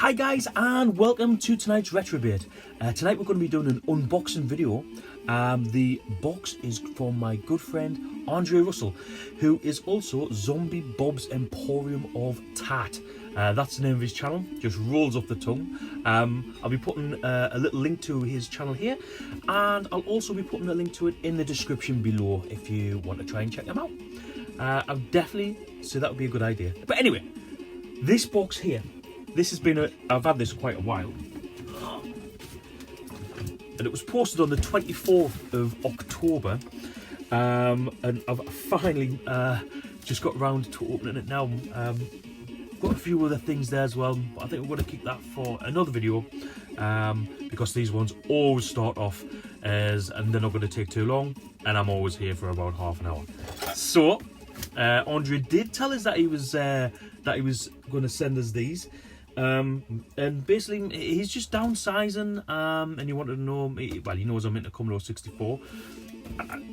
Hi guys, and welcome to tonight's Retro Bait. Tonight we're going to be doing an unboxing video. The box is from my good friend Andre Russell, who is also Zombie Bob's Emporium of Tat. That's the name of his channel, just rolls off the tongue. I'll be putting a little link to his channel here, and I'll also be putting a link to it in the description below if you want to try and check them out. I'll definitely say that would be a good idea. But anyway, this box here, this has been I've had this quite a while, and it was posted on the 24th of October, and I've finally just got around to opening it now. Got a few other things there as well, but I think we're going to keep that for another video, because these ones always start off and they're not going to take too long, and I'm always here for about half an hour. So Andre did tell us that he was going to send us these. And basically he's just downsizing, and he wanted to know, well, he knows I'm into Commodore 64.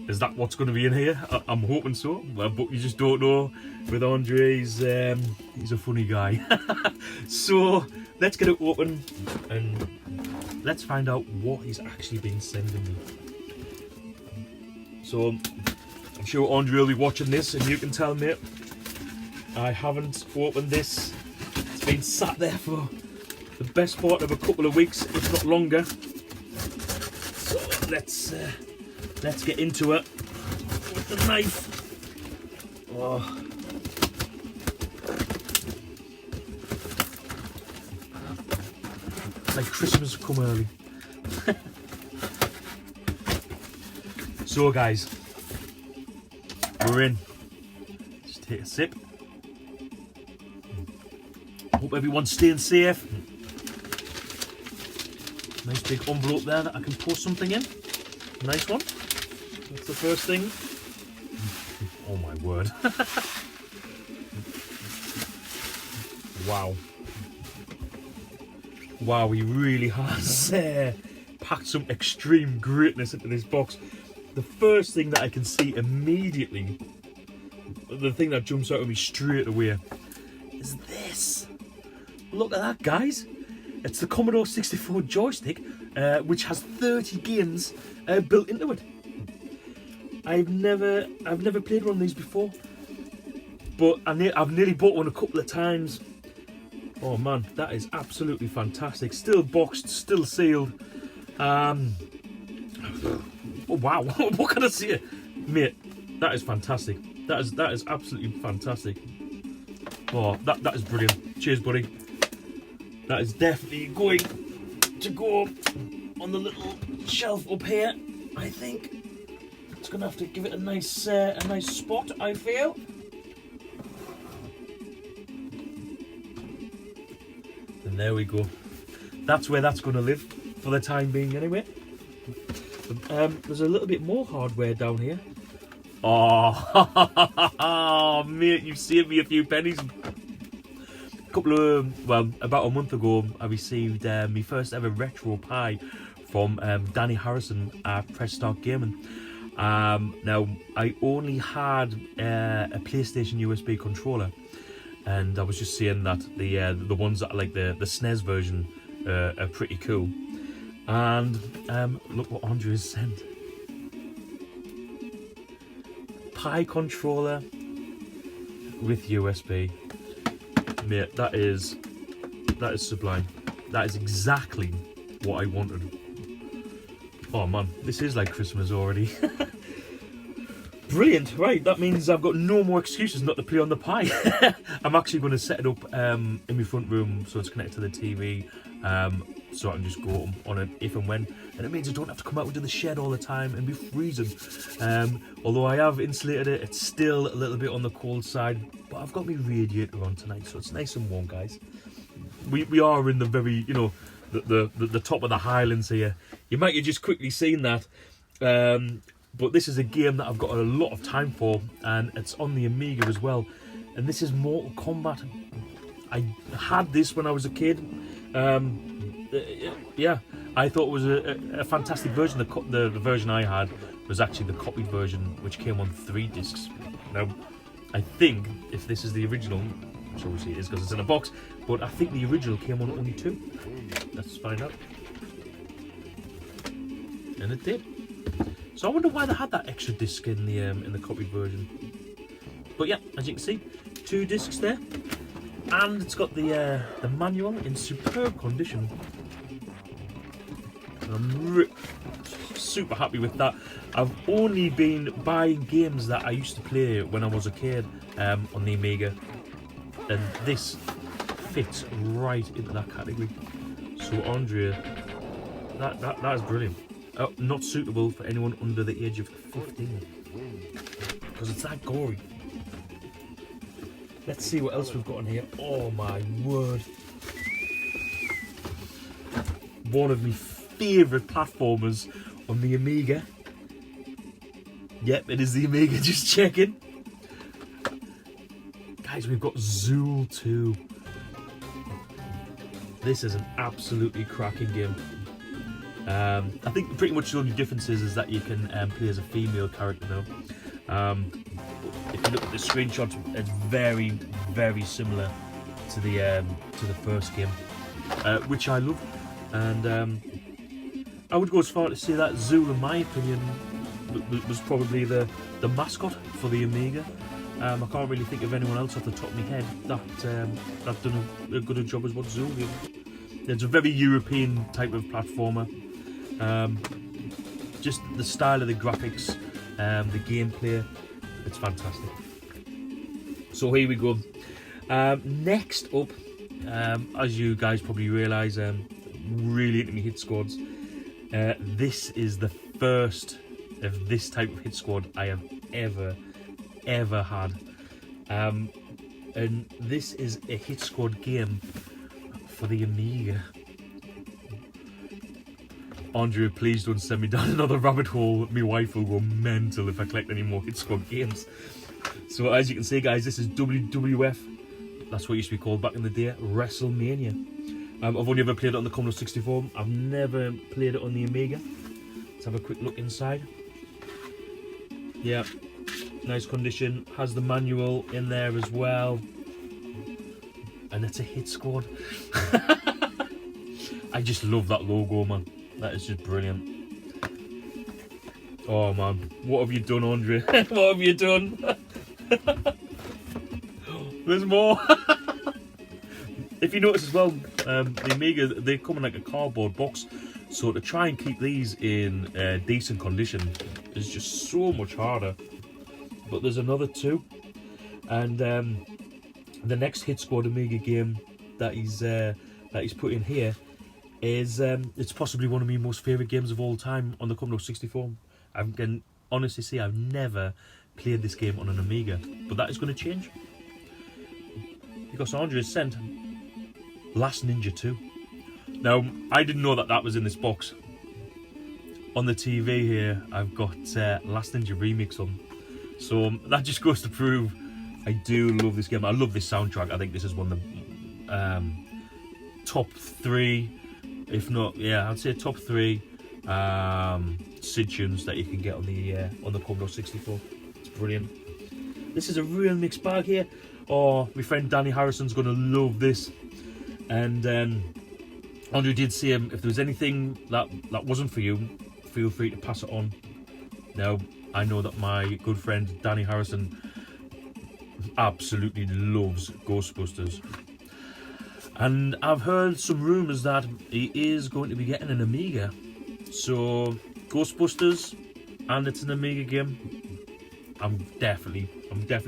Is that what's going to be in here? I'm hoping so, but you just don't know with Andre. He's a funny guy. So let's get it open and let's find out what he's actually been sending me. So I'm sure Andre will be watching this, and you can tell me I haven't opened this. It's been sat there for the best part of a couple of weeks, if not longer. So let's get into it with the knife. Oh. It's like Christmas come early. So guys, we're in. Just take a sip. Hope everyone's staying safe. Nice big envelope there that I can pour something in. Nice one. That's the first thing. Oh my word. Wow. Wow, he really has packed some extreme greatness into this box. The first thing that I can see immediately, the thing that jumps out at me straight away, is this. Look at that, guys. It's the Commodore 64 joystick, which has 30 games built into it. I've never played one of these before, but I've nearly bought one a couple of times. Oh man, that is absolutely fantastic. Still boxed, still sealed. Oh wow, what can I say, mate? That is fantastic. That is absolutely fantastic. Oh, that is brilliant. Cheers, buddy. That is definitely going to go on the little shelf up here. I think it's gonna have to give it a nice spot, I feel. And there we go. That's where that's gonna live for the time being, anyway. There's a little bit more hardware down here. Oh, mate, you've saved me a few pennies. About a month ago, I received my first ever retro pie from Danny Harrison at Press Start Gaming. Now, I only had a PlayStation USB controller, and I was just saying that the ones that are like the SNES version are pretty cool. And look what Andre has sent. Pie controller with USB. Mate, that is sublime. That is exactly what I wanted. Oh man, this is like Christmas already. Brilliant. Right, that means I've got no more excuses not to play on the pie. I'm actually going to set it up in my front room so it's connected to the TV, so I can just go on it if and when. And it means I don't have to come out into the shed all the time and be freezing. Although I have insulated it, it's still a little bit on the cold side, but I've got my radiator on tonight, so it's nice and warm, guys. We are in the very, the top of the Highlands here. You might have just quickly seen that. But this is a game that I've got a lot of time for, and it's on the Amiga as well. And this is Mortal Kombat. I had this when I was a kid. Yeah, I thought it was a fantastic version. The version I had was actually the copied version, which came on 3 discs. Now, I think if this is the original, which obviously it is because it's in a box, but I think the original came on only 2. Let's find out. And it did. So I wonder why they had that extra disc in the copied version. But yeah, as you can see, 2 discs there, and it's got the manual in superb condition. I'm super happy with that. I've only been buying games that I used to play when I was a kid on the Amiga, and this fits right into that category. So Andrea, that is brilliant. Not suitable for anyone under the age of 15 because it's that gory. Let's see what else we've got on here. Oh my word! One of my favourite platformers on the Amiga. Yep, it is the Amiga, just checking. Guys, we've got Zool 2. This is an absolutely cracking game. I think pretty much the only difference is that you can play as a female character now. If you look at the screenshots, it's very, very similar to the first game, which I love. And I would go as far to say that Zool, in my opinion, was probably the mascot for the Amiga. I can't really think of anyone else off the top of my head that done a good a job as what Zool did. It's a very European type of platformer. Just the style of the graphics, the gameplay, it's fantastic. So here we go. Next up, as you guys probably realise, really into me hit squads. This is the first of this type of hit squad I have ever had, and this is a hit squad game for the Amiga. Andrea, please don't send me down another rabbit hole. My wife will go mental if I collect any more hit squad games. So as you can see, guys, this is WWF. That's what it used to be called back in the day, WrestleMania. I've only ever played it on the Commodore 64. I've never played it on the Amiga. Let's have a quick look inside. Yeah, nice condition. Has the manual in there as well. And it's a hit squad. I just love that logo, man. That is just brilliant. Oh man, what have you done, Andre? What have you done? There's more. If you notice as well, the Amiga, they come in like a cardboard box, so to try and keep these in decent condition is just so much harder. But there's another 2, and the next Hit Squad Amiga game that he's put in here is it's possibly one of my most favourite games of all time on the Commodore 64. I can honestly say I've never played this game on an Amiga, but that is going to change because Andre has sent Last Ninja 2. Now, I didn't know that was in this box. On the TV here, I've got Last Ninja Remix on. So that just goes to prove I do love this game. I love this soundtrack. I think this is one of the top 3, if not, yeah, I'd say top 3 SID tunes that you can get on the Commodore 64. It's brilliant. This is a real mixed bag here. Oh, my friend Danny Harrison's going to love this. And Andrew did say if there was anything that wasn't for you, feel free to pass it on. Now, I know that my good friend Danny Harrison absolutely loves Ghostbusters. And I've heard some rumours that he is going to be getting an Amiga. So, Ghostbusters, and it's an Amiga game. I'm definitely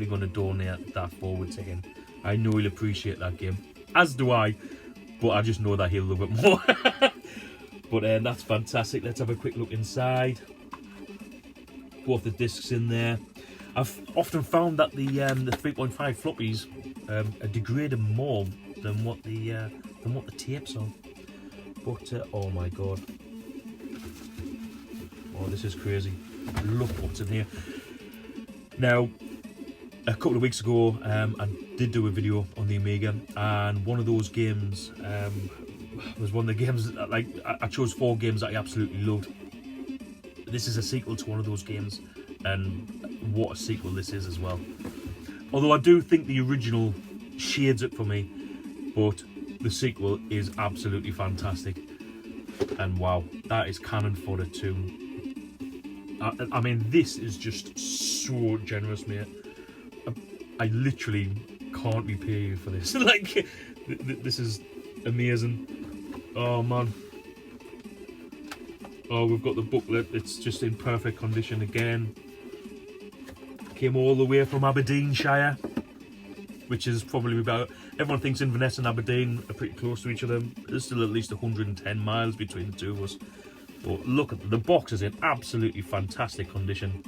going to donate that forward to him. I know he'll appreciate that game, as do I, but I just know that he'll love it more. But that's fantastic. Let's have a quick look inside. Both the discs in there. I've often found that the 3.5 floppies are degraded more than what the tapes are. But oh my god, oh, this is crazy. Look what's in here. Now, a couple of weeks ago, I did do a video on the Amiga, and one of those games was one of the games that, like, I chose 4 games that I absolutely loved. This is a sequel to one of those games, and what a sequel this is as well. Although I do think the original shades it for me, but the sequel is absolutely fantastic. And wow, that is cannon fodder too. I mean, this is just so generous, mate. I literally can't repay you for this. Like, this is amazing. Oh man. Oh, we've got the booklet. It's just in perfect condition again. Came all the way from Aberdeenshire, which is probably about, everyone thinks Inverness and Aberdeen are pretty close to each other. There's still at least 110 miles between the two of us. But look at the box is in absolutely fantastic condition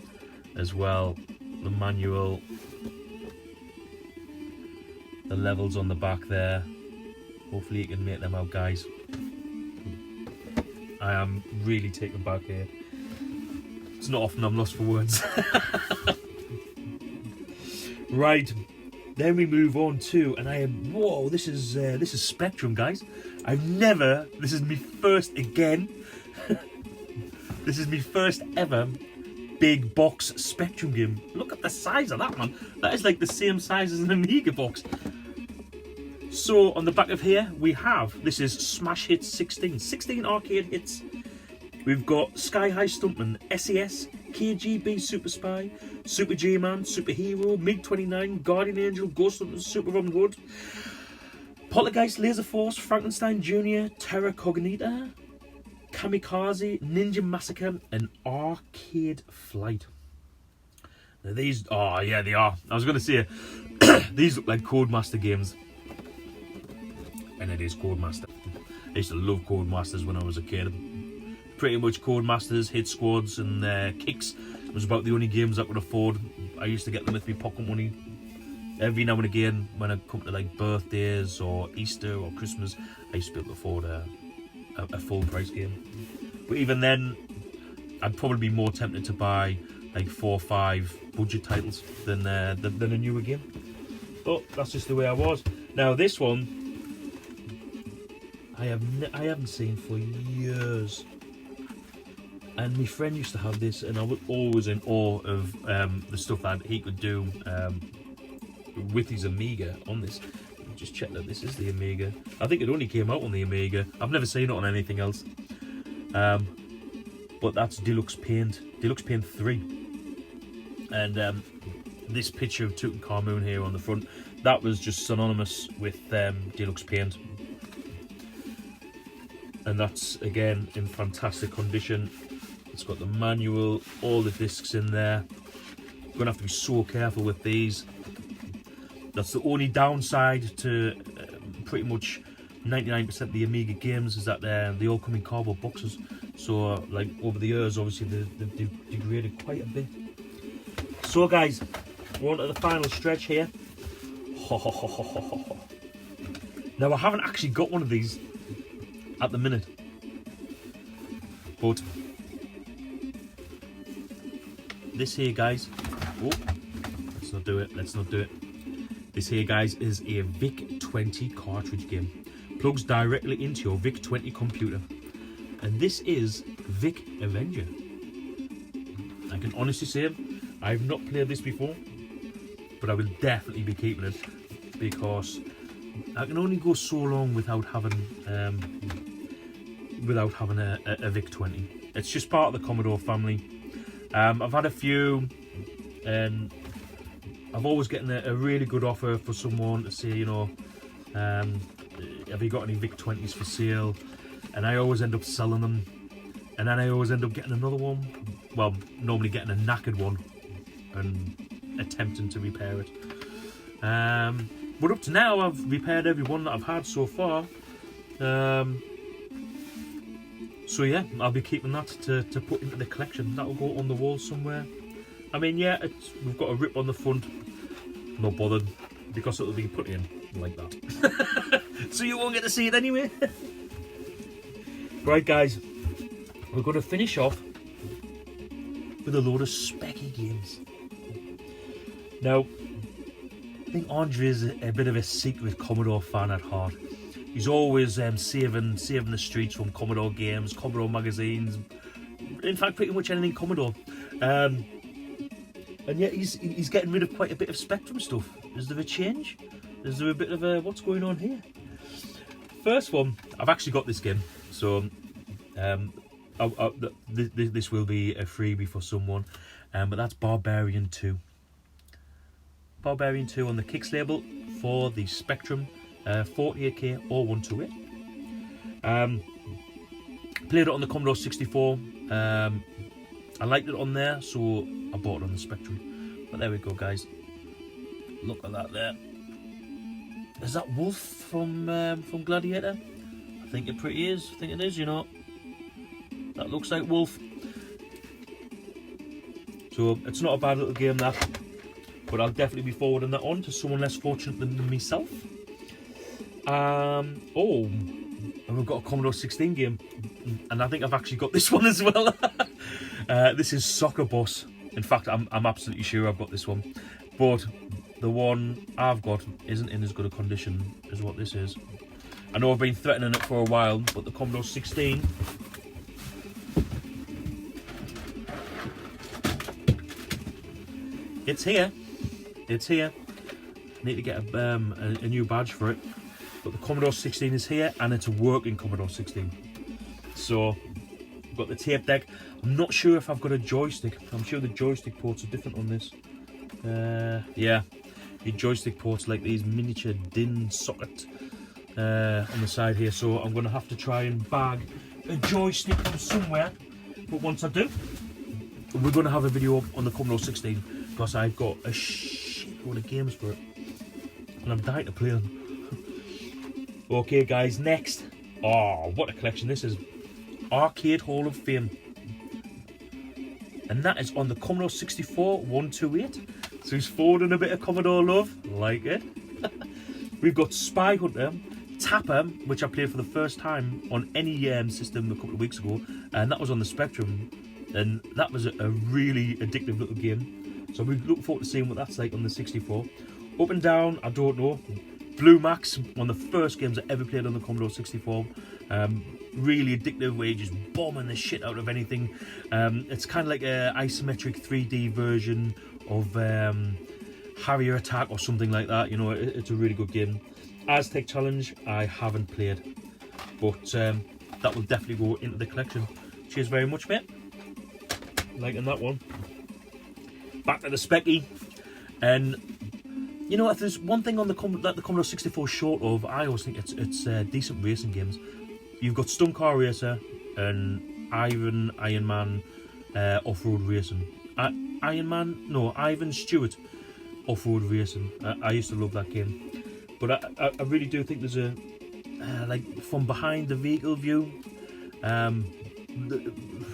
as well. The manual, the levels on the back there. Hopefully you can make them out, guys. I am really taken back here. It's not often I'm lost for words. Right, then we move on to, and I am, whoa, this is Spectrum, guys. This is my first again. This is my first ever big box Spectrum game. Look at the size of that, man. That is like the same size as an Amiga box. So on the back of here we have, this is Smash Hits 16 arcade hits. We've got Sky High Stuntman, SES, KGB Super Spy, Super G-Man, Super Hero, MiG-29, Guardian Angel, Ghost Hunters, Super Robin Hood, Poltergeist, Laser Force, Frankenstein Jr., Terra Cognita, Kamikaze, Ninja Massacre, and Arcade Flight. Now these, oh yeah, they are. I was going to say, these look like Codemaster games. And it is Codemaster. I used to love Codemasters when I was a kid. Pretty much Codemasters, Hit Squads, and Kicks was about the only games I could afford. I used to get them with me pocket money. Every now and again, when I come to like birthdays or Easter or Christmas, I used to be able to afford a full price game. But even then, I'd probably be more tempted to buy like 4 or 5 budget titles than a newer game. But that's just the way I was. Now this one, I haven't seen for years. And my friend used to have this, and I was always in awe of the stuff that he could do with his Amiga on this. Just check that this is the Amiga. I think it only came out on the Amiga. I've never seen it on anything else. But that's Deluxe Paint 3. And this picture of Tutankhamun here on the front, that was just synonymous with Deluxe Paint. And that's again in fantastic condition. It's got the manual, all the discs in there. You're gonna have to be so careful with these. That's the only downside to pretty much 99% of the Amiga games, is that they all come in cardboard boxes. So like over the years, obviously they've degraded quite a bit. So guys, we're on to the final stretch here. Now I haven't actually got one of these at the minute, but this here, guys, oh, let's not do it. This here, guys, is a VIC-20 cartridge game. Plugs directly into your VIC-20 computer, and this is Vic Avenger. I can honestly say I've not played this before, but I will definitely be keeping it, because I can only go so long without having a VIC-20. It's just part of the Commodore family. I've had a few, and I've always getting a really good offer for someone to say, you know, have you got any VIC-20s for sale? And I always end up selling them, and then I always end up getting another one. Well, normally getting a knackered one and attempting to repair it. But up to now, I've repaired every one that I've had so far. So yeah, I'll be keeping that to put into the collection. That'll go on the wall somewhere. I mean, yeah, we've got a rip on the front. Not bothered, because it'll be put in like that. So you won't get to see it anyway. Right, guys, we're going to finish off with a load of specky games. Now, I think Andre is a bit of a secret Commodore fan at heart. He's always saving the streets from Commodore games, Commodore magazines, in fact pretty much anything Commodore. And yet he's getting rid of quite a bit of Spectrum stuff. Is there a change? Is there a bit of a what's going on here? First one, I've actually got this game, so this will be a freebie for someone, but that's Barbarian 2. Barbarian 2 on the Kicks label for the Spectrum 48K or 128. Played it on the Commodore 64. I liked it on there, so I bought it on the Spectrum. But there we go, guys. Look at that there. Is that Wolf from Gladiator? I think it pretty is. I think it is, you know. That looks like Wolf. So it's not a bad little game, that. But I'll definitely be forwarding that on to someone less fortunate than myself. Oh, and we've got a Commodore 16 game, and I think I've actually got this one as well. This is Soccer Boss. In fact, I'm absolutely sure I've got this one, but the one I've got isn't in as good a condition as what this is. I know I've been threatening it for a while, but the Commodore 16. It's here. It's here. Need to get a new badge for it. But the Commodore 16 is here, and it's a working Commodore 16. So, I've got the tape deck. I'm not sure if I've got a joystick. I'm sure the joystick ports are different on this. Yeah, the joystick ports like these miniature DIN socket on the side here. So I'm going to have to try and bag a joystick from somewhere. But once I do, we're going to have a video up on the Commodore 16 because I've got a shitload of games for it, and I'm dying to play them. Okay, guys, next. Oh, what a collection this is. Arcade Hall of Fame. And that is on the Commodore 64 128. So he's forwarding a bit of Commodore love. Like it. We've got Spy Hunter, Tapper, which I played for the first time on any system a couple of weeks ago. And that was on the Spectrum. And that was a really addictive little game. So we look forward to seeing what that's like on the 64. Up and Down, I don't know. Blue Max, one of the first games I ever played on the Commodore 64. Really addictive, where you're just bombing the shit out of anything. It's kind of like an isometric 3D version of Harrier Attack or something like that. You know, it's a really good game. Aztec Challenge, I haven't played, but that will definitely go into the collection. Cheers very much, mate. Liking that one. Back to the Specky, and you know, if there's one thing on the Commodore 64 short of, I always think it's decent racing games. You've got Stunt Car Racer and Iron Man Off-Road Racing. Ivan Stewart Off-Road Racing. I used to love that game. But I really do think there's a, like, from behind the vehicle view,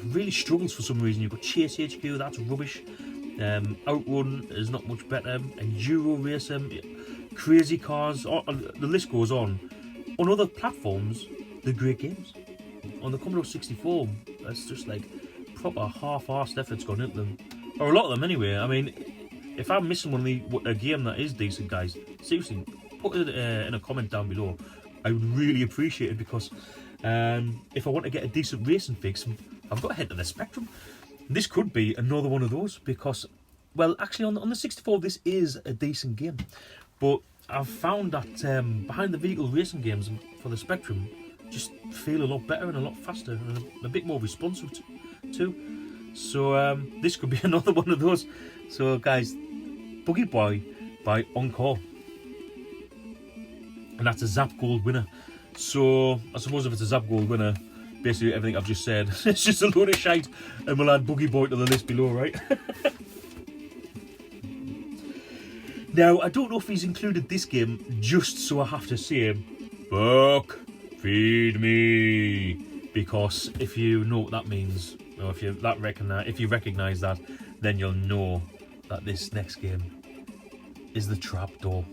really struggles for some reason. You've got Chase HQ, that's rubbish. Outrun is not much better. Enduro Racer, Crazy Cars, the list goes on. On other platforms, they're great games. On the Commodore 64, it's just like proper half-arsed effort's gone into them. Or a lot of them anyway. I mean, if I'm missing a game that is decent, guys, seriously, put it in a comment down below. I would really appreciate it, because if I want to get a decent racing fix, I've got to head to the Spectrum. This could be another one of those, because, well, actually on the 64 this is a decent game, but I've found that behind the vehicle racing games for the Spectrum just feel a lot better and a lot faster and a bit more responsive too. So this could be another one of those. So guys, Boogie Boy by Encore, and that's a Zap Gold winner. So I suppose if it's a Zap Gold winner, basically everything I've just said, it's just a load of shite, and we'll add Boogie Boy to the list below, right? Now, I don't know if he's included this game just so I have to say, Buck, feed me, because if you know what that means, or if you recognise that, then you'll know that this next game is the Trapdoor.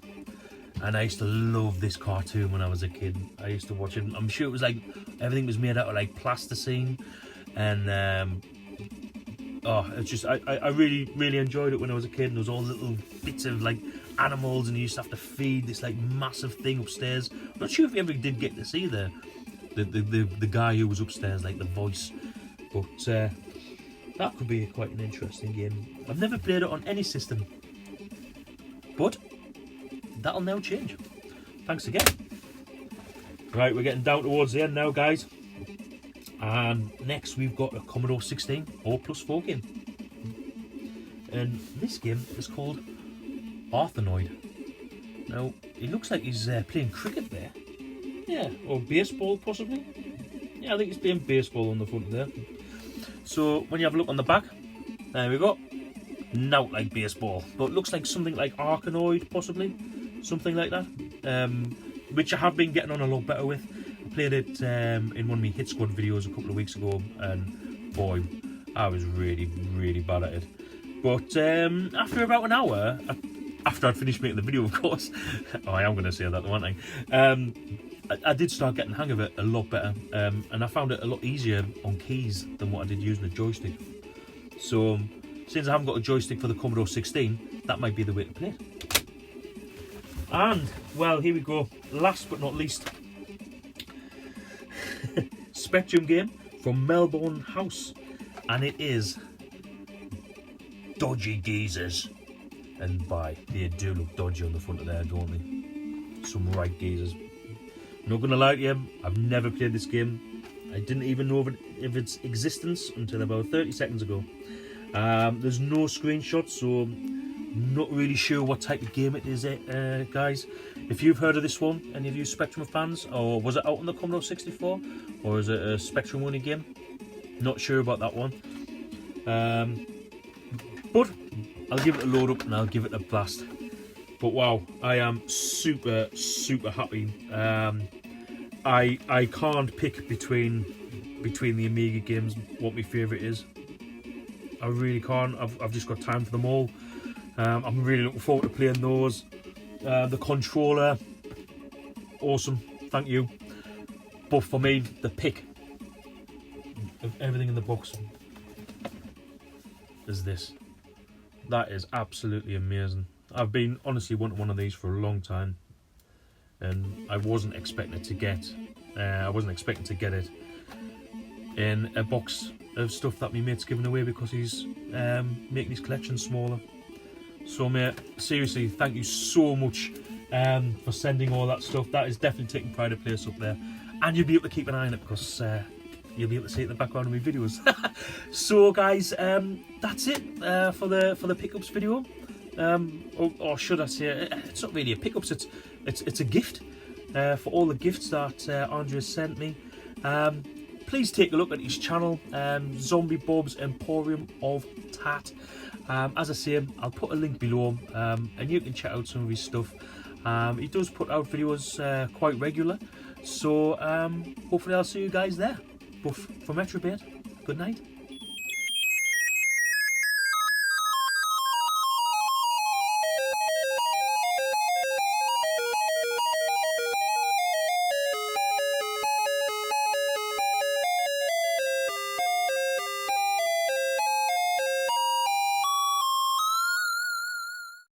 And I used to love this cartoon when I was a kid. I used to watch it. I'm sure it was like everything was made out of like plasticine, and it's just I really enjoyed it when I was a kid. And there was all little bits of like animals, and you used to have to feed this like massive thing upstairs. I'm not sure if you ever did get to see the guy who was upstairs, like the voice, but that could be quite an interesting game. I've never played it on any system, but that'll now change. thanks again. Right, we're getting down towards the end now, guys. And next we've got a Commodore 16 or +4 game. And this game is called Arthanoid. Now, it looks like he's playing cricket there. Yeah, or baseball possibly. Yeah, I think he's playing baseball on the front there. So when you have a look on the back, there we go. Not like baseball, but looks like something like Arkanoid possibly. Something like that. Which I have been getting on a lot better with. I played it in one of my Hit Squad videos a couple of weeks ago, and boy, I was really, really bad at it. But after about an hour, after I'd finished making the video, of course, oh, I am going to say that, aren't I? I did start getting the hang of it a lot better, and I found it a lot easier on keys than what I did using a joystick. So, since I haven't got a joystick for the Commodore 16, that might be the way to play it. And, well, here we go. Last but not least, Spectrum game from Melbourne House, and it is Dodgy Geezers. And they do look dodgy on the front of there, don't they? Some right geezers. Not gonna lie to you, I've never played this game. I didn't even know of its existence until about 30 seconds ago. There's no screenshots, so not really sure what type of game it is, guys. If you've heard of this one, any of you Spectrum fans, or was it out on the Commodore 64, or is it a Spectrum only game? Not sure about that one. But I'll give it a load up and I'll give it a blast. But wow, I am super, super happy. I can't pick between the Amiga games what my favourite is. I really can't. I've just got time for them all. I'm really looking forward to playing those. The controller, awesome, thank you. But for me, the pick of everything in the box is this. That is absolutely amazing. I've been honestly wanting one of these for a long time, and I wasn't expecting to get it in a box of stuff that my mate's given away because he's making his collection smaller. So mate, seriously, thank you so much for sending all that stuff. That is definitely taking pride of place up there, and you'll be able to keep an eye on it because you'll be able to see it in the background of my videos. So guys, that's it for the pickups video. Or should I say, it's not really a pickups. It's a gift for all the gifts that Andrea sent me. Please take a look at his channel, Zombie Bob's Emporium of Tat. As I say, I'll put a link below, and you can check out some of his stuff. He does put out videos quite regular, so hopefully I'll see you guys there. But from Retrobait, good night.